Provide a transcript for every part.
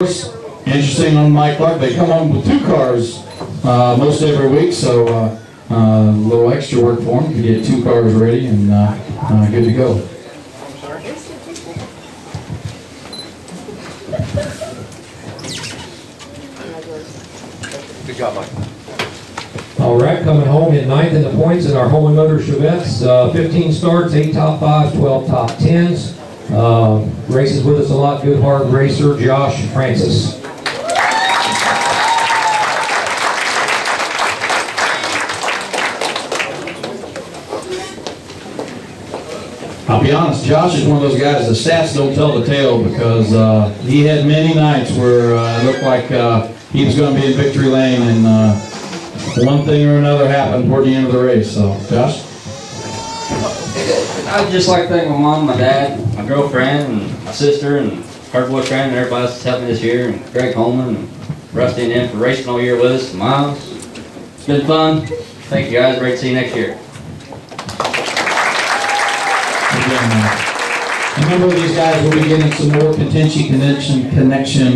Interesting on Mike Clark, they come home with 2 cars most every week, so a little extra work for them to get 2 cars ready and good to go. Good job, Mike. All right, coming home in 9th in the points in our Holman Motors Chevettes. 15 starts, 8 top 5s, 12 top 10s. Races with us a lot, good hard racer, Josh Francis. I'll be honest, Josh is one of those guys, the stats don't tell the tale, because he had many nights where it looked like he was going to be in victory lane, and one thing or another happened toward the end of the race. So, Josh? I'd just like to thank my mom, my dad, my girlfriend, and my sister, and her boyfriend, and everybody else that's helped me this year, and Greg Holman, and Rusty and them for racing all year with us, and Miles. It's been fun. Thank you guys. Great to see you next year. A number of these guys will be getting some more connection,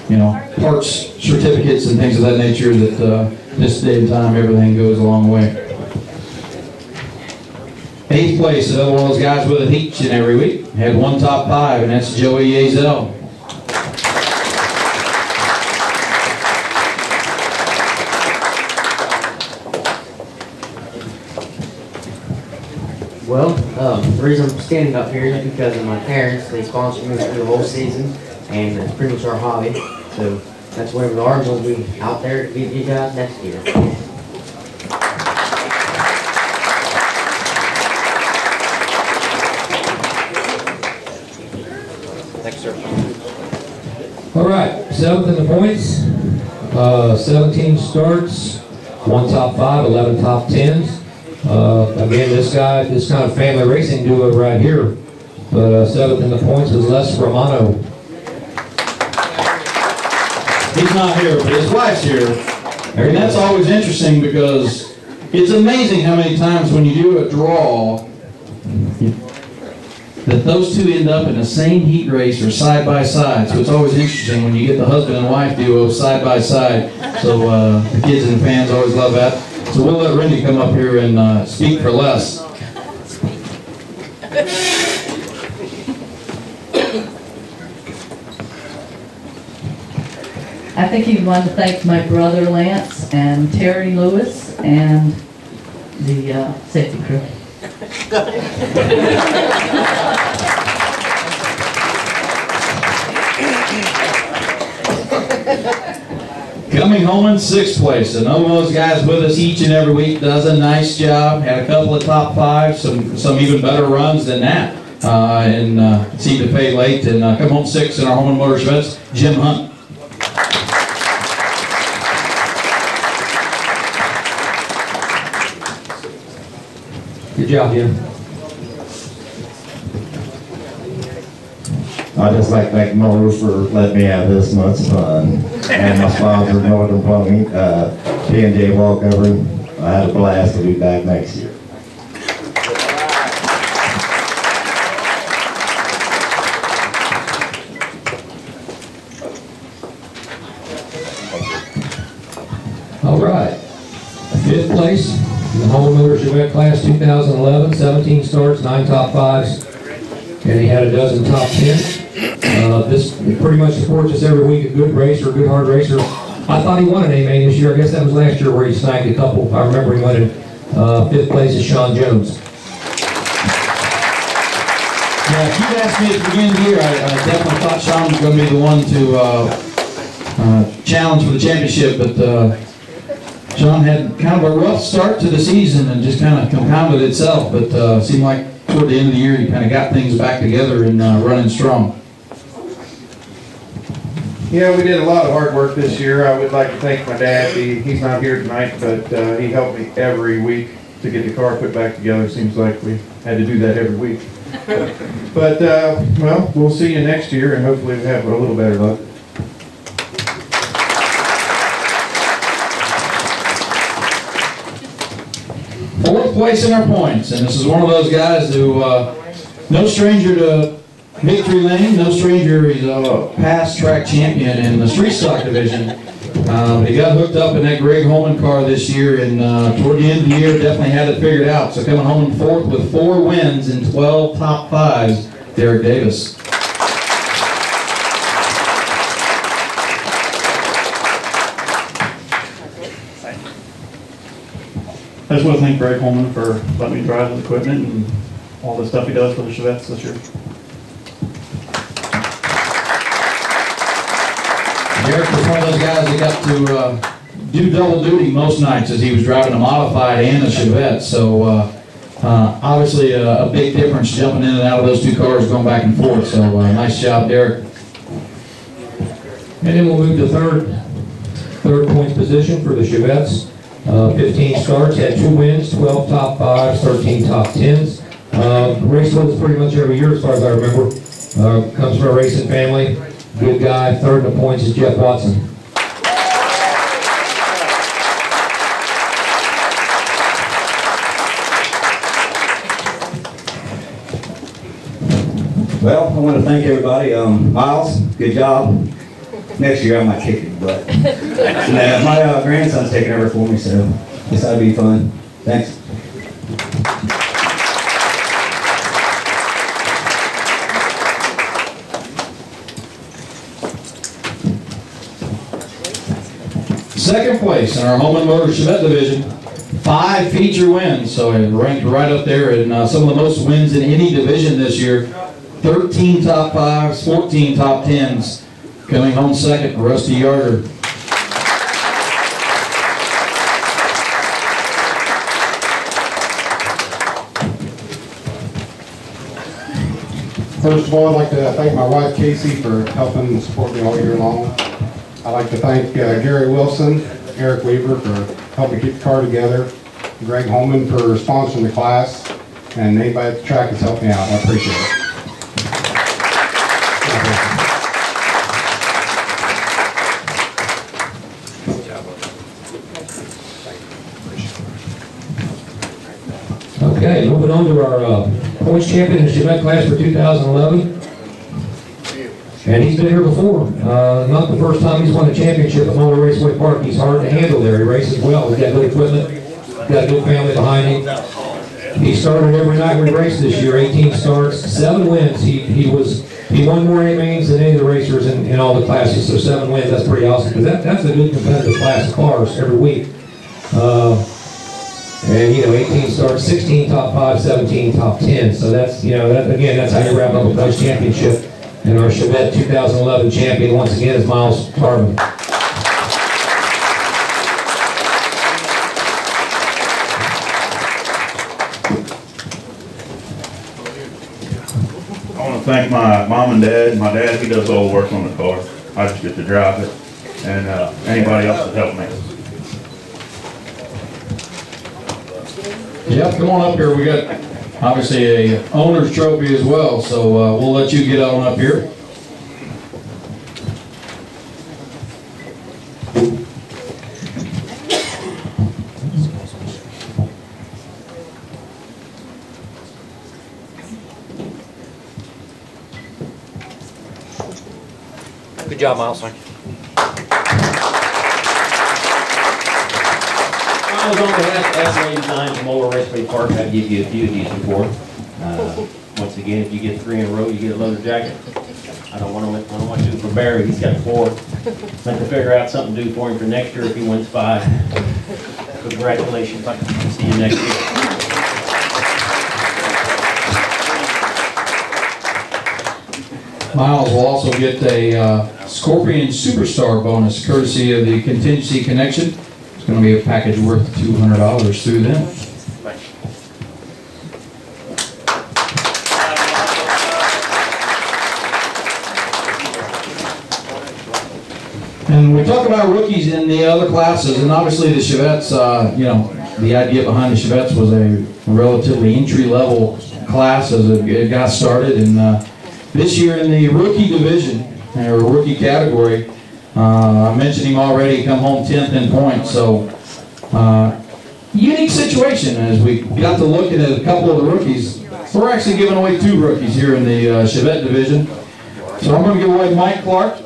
you know, parts, certificates, and things of that nature. That this day and time, everything goes a long way. 8th place, another one of those guys with it each and every week. Had 1 top 5, and that's Joey Yazel. Well, the reason I'm standing up here is because of my parents. They sponsored me through the whole season, and it's pretty much our hobby. So that's where we are, and we'll be out there to beat you guys next year. Thanks, sir. All right, 7th in the points, 17 starts, 1 top 5, 11 top 10s. Again, this kind of family racing duo right here. But 7th in the points was Les Romano. He's not here, but his wife's here. And that's always interesting, because it's amazing how many times when you do a draw that those two end up in the same heat race or side by side. So it's always interesting when you get the husband and wife duo side by side. So the kids and the fans always love that. So we'll let Randy come up here and speak for Les. I think he wanted to thank my brother Lance and Terry Lewis and the safety crew. Coming home in 6th place, another one of those guys with us each and every week, does a nice job, had a couple of top 5s, some even better runs than that, and seemed to pay late, and come home 6th in our Holman Motors Chevettes, Jim Hunt. Good job, Jim. I'd just like to thank Motors for letting me have this much fun. And my sponsor, Northern Plumbing, P&J Wall Covering. I had a blast to be back next year. All right. 5th place in the Holman Motors Chevette class 2011, 17 starts, 9 top 5s, and he had a dozen top 10s. This pretty much supports us every week, a good racer, a good hard racer. I thought he won an A-main this year. I guess that was last year where he snagged a couple. I remember he went in 5th place is Sean Jones. Yeah, if you'd asked me at the beginning of the year, I definitely thought Sean was going to be the one to challenge for the championship, but Sean had kind of a rough start to the season and just kind of compounded itself, but seemed like toward the end of the year he kind of got things back together and running strong. Yeah, we did a lot of hard work this year. I would like to thank my dad. He's not here tonight, but he helped me every week to get the car put back together. Seems like we had to do that every week. But, well, we'll see you next year, and hopefully we'll have a little better luck. Fourth place in our points, and this is one of those guys who, no stranger to Victory Lane, no stranger, he's a past track champion in the street stock division. He got hooked up in that Greg Holman car this year, and toward the end of the year, definitely had it figured out. So coming home in fourth with 4 wins and 12 top 5s, Derek Davis. I just want to thank Greg Holman for letting me drive his equipment and all the stuff he does for the Chevettes this year. Derek was one of those guys that got to do double duty most nights as he was driving a modified and a Chevette. So obviously a big difference jumping in and out of those 2 cars going back and forth. So nice job, Derek. And then we'll move to third points position for the Chevettes. 15 starts, had 2 wins, 12 top 5s, 13 top 10s. Raceway is pretty much every year as far as I remember. Comes from a racing family. Good guy. Third in the points is Jeff Watson. Well, I want to thank everybody. Miles, good job. Next year I might kick it, but my grandson's taking over for me, so this ought to be fun. Thanks. Second place in our Holman Motor Chevette division, 5 feature wins, so it ranked right up there in some of the most wins in any division this year. 13 top 5s, 14 top 10s. Coming home second, Rusty Yarder. First of all, I'd like to thank my wife Casey for helping and support me all year long. I'd like to thank Gary Wilson, Eric Weaver for helping keep the car together, Greg Holman for sponsoring the class, and anybody at the track has helped me out. I appreciate it. Okay, moving on to our points champion in the Chevette class for 2011. And he's been here before. Not the first time he's won a championship at Motor Raceway Park. He's hard to handle there. He races well. He's got good equipment. Got a good family behind him. He started every night we raced this year. 18 starts, 7 wins. He won more A-mains than any of the racers in all the classes. So 7 wins. That's pretty awesome because that's a good competitive class of cars every week. And 18 starts, 16 top 5, 17 top 10. So that's again that's how you wrap up a coach championship. And our Chevette 2011 champion once again is Miles Carvin. I want to thank my mom and dad. My dad, he does all the work on the car. I just get to drive it. And anybody else that helped me. Jeff, come on up here. We got obviously a owner's trophy as well, so we'll let you get on up here. Good job, Miles. Thank you. On behalf of Raceway Design from Motor Raceway Park, I'd give you a few of these before. Once again, if you get 3 in a row, you get a leather jacket. I don't want to do it for Barry. He's got 4. I'd like to figure out something to do for him for next year if he wins 5. Congratulations. I'll see you next year. Miles will also get a Scorpion Superstar bonus courtesy of the Contingency Connection. It's going to be a package worth $200 through them. And we talk about rookies in the other classes, and obviously the Chevettes, the idea behind the Chevettes was a relatively entry-level class as it got started. And this year in the rookie division, or rookie category, I mentioned him already, come home 10th in points. So unique situation as we got to looking at a couple of the rookies. We're actually giving away 2 rookies here in the Chevette division. So I'm going to give away Mike Clark.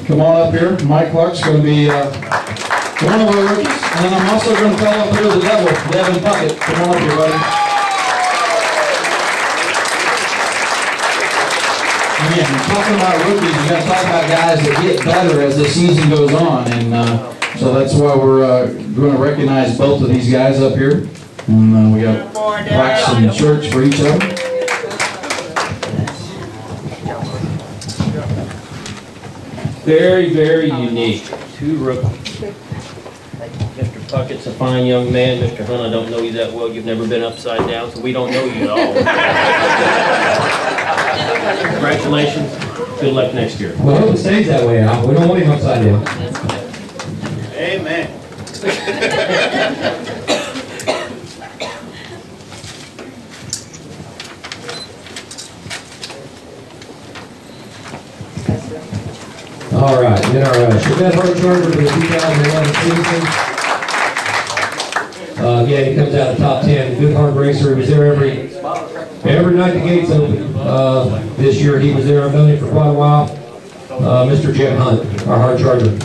Come on up here. Mike Clark's going to be one of our rookies. And then I'm also going to call up here the devil, Devin Puckett. Come on up here, buddy. Again, talking about rookies, you got to talk about guys that get better as the season goes on. And so that's why we're going to recognize both of these guys up here. And we got plaques and shirts for each of them. Very, very unique. 2 rookies. Mr. Puckett's a fine young man. Mr. Hunt, I don't know you that well. You've never been upside down, so we don't know you at all. Congratulations. Good luck next year. Well, I hope it stays that way, Al. We don't want him upside down. Amen. All right, then our Chevette Hard Charger for the 2011 season. Again, he comes out of the top 10. Good hard racer. He was there every night the gates open. This year he was there. I've known him for quite a while. Mr. Jim Hunt, our hard charger.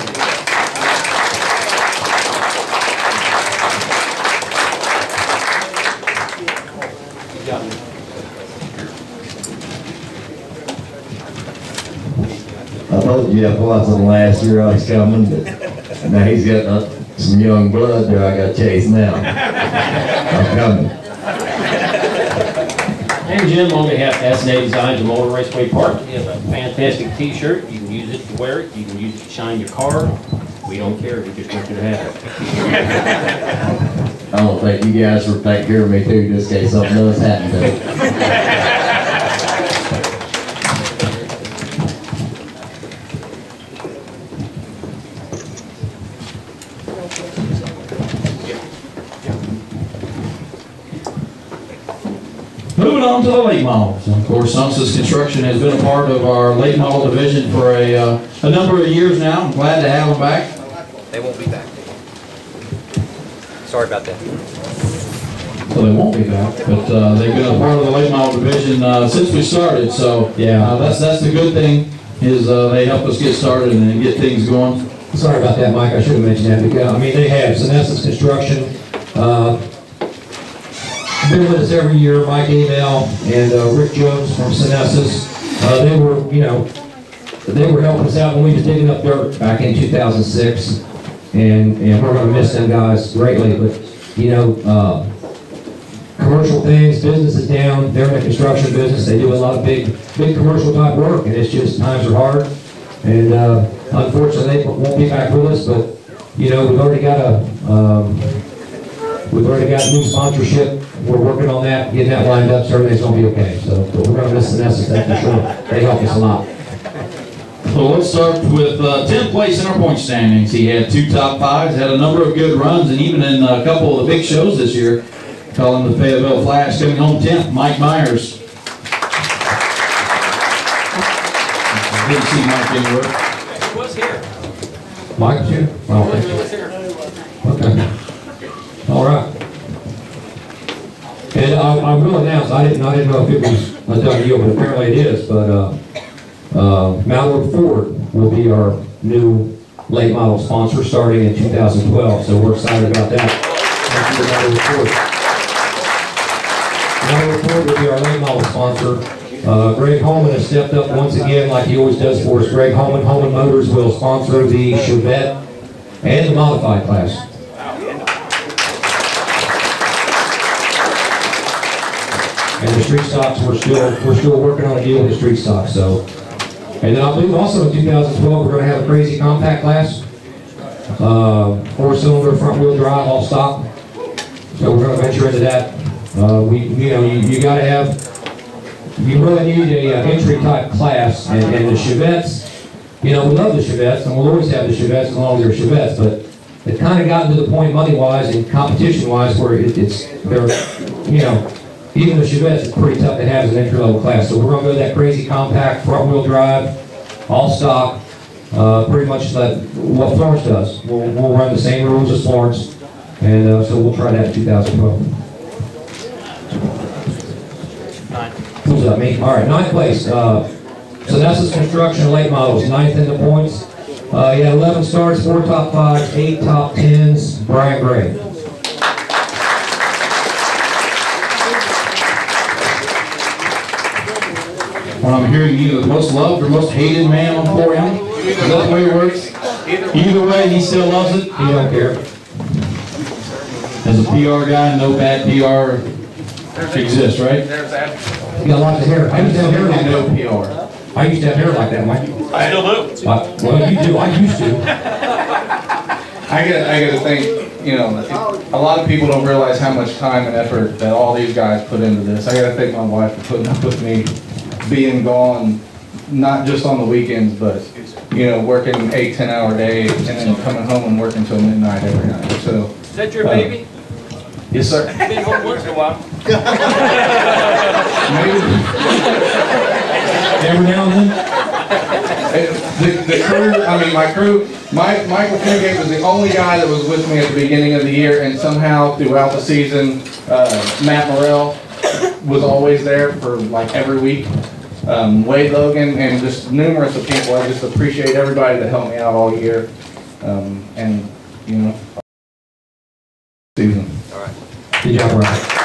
I told Jeff Watson last year I was coming, but now he's got some young blood there I got to chase now. I'm coming. And Jim, on behalf of S&A Designs of Motor Raceway Park, you have a fantastic t-shirt. You can use it to wear it. You can use it to shine your car. We don't care. We just want you to have it. I don't think you guys will take care of me too, just in case something does happen to me. Moving on to the late models. Of course, Sunsis Construction has been a part of our late model division for a number of years now. I'm glad to have them back. They won't be back. Sorry about that. Well, they won't be back, but they've been a part of the late model division since we started. So yeah, that's the good thing is they help us get started and get things going. Sorry about that, Mike. I should have mentioned that. Because, I mean, they have Sunsis Construction. Been with us every year, Mike Abel and Rick Jones from Sunsis. They were helping us out when we was digging up dirt back in 2006, and we're going to miss them guys greatly. But commercial things, business is down. They're in the construction business. They do a lot of big commercial type work, and it's just times are hard. And unfortunately, they won't be back with us. But we've already got new sponsorship. We're working on that, getting that lined up, so everything's going to be okay. So but we're going to miss the Nessus, that's for sure. They help us a lot. So let's start with 10th place in our point standings. He had 2 top 5s, had a number of good runs, and even in a couple of the big shows this year. Call him the Fayetteville Flash, coming home 10th, Mike Myers. Didn't see Mike anywhere. He was here. Mike was here? Oh, okay. He was here. Okay. All right. And I will announce, I didn't know if it was a done deal, but apparently it is. But Mallard Ford will be our new late model sponsor starting in 2012. So we're excited about that. Thank you, Mallard Ford. Mallard Ford will be our late model sponsor. Greg Holman has stepped up once again, like he always does for us. Greg Holman Motors will sponsor the Chevette and the modified class. And the street stocks, we're still working on a deal with the street stocks. So, and then I believe also in 2012 we're going to have a crazy compact class, 4-cylinder front wheel drive, all stock. So we're going to venture into that. You got to have, you really need a entry type class, and the Chevettes, we love the Chevettes, and we'll always have the Chevettes as long as they're Chevettes, but it's kind of gotten to the point money-wise and competition-wise where even the Chevettes, it's pretty tough to have as an entry-level class. So we're going to go that crazy compact, front-wheel drive, all stock, pretty much like what Florence does. We'll run the same rules as Florence, and so we'll try that in 2012. up me. All right, 9th place. Sonessa's Construction late models, 9th in the points. He had 11 starts, 4 top 5s, 8 top 10s. Brian Gray. Well, I'm hearing either the most loved or most hated man on 4M. Is that the way it works? Either way, he still loves it. He don't care. As a PR guy, no bad PR exists, right? You got lots of hair. I used to have hair like No that. PR. I used to have hair like that, Mike. I still do. Well, you do. I used to. I gotta think, you know, a lot of people don't realize how much time and effort that all these guys put into this. I gotta thank my wife for putting up with me being gone, not just on the weekends, but, you know, working 8-10 hour days and then coming home and working till midnight every night. So. Is that your baby? Yes, sir. You've been home once in a while. Every now and then. The crew, I mean, my crew, Michael Fingate was the only guy that was with me at the beginning of the year, and somehow throughout the season, Matt Morrell was always there for like every week. Wade Logan and just numerous of people. I just appreciate everybody that helped me out all year. And, you know, season. Good job, Brian.